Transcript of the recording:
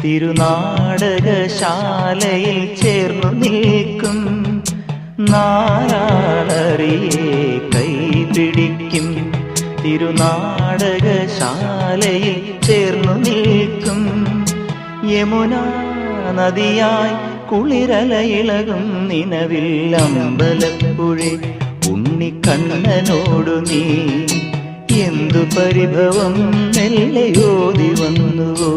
തിരുനാടകശാലയിൽ ചേർന്നു നിൽക്കും നാലാളറിയെ കൈപിടിക്കും. തിരുനാടകശാലയിൽ ചേർന്നു നിൽക്കും യമുനാ നദിയായി കുളിരലയിളകും നിലവിൽ അമ്പലപ്പുഴെ ഉണ്ണിക്കണ്ണനോടു നീ എന്തു പരിഭവം മെല്ലയോതി വന്നുവോ.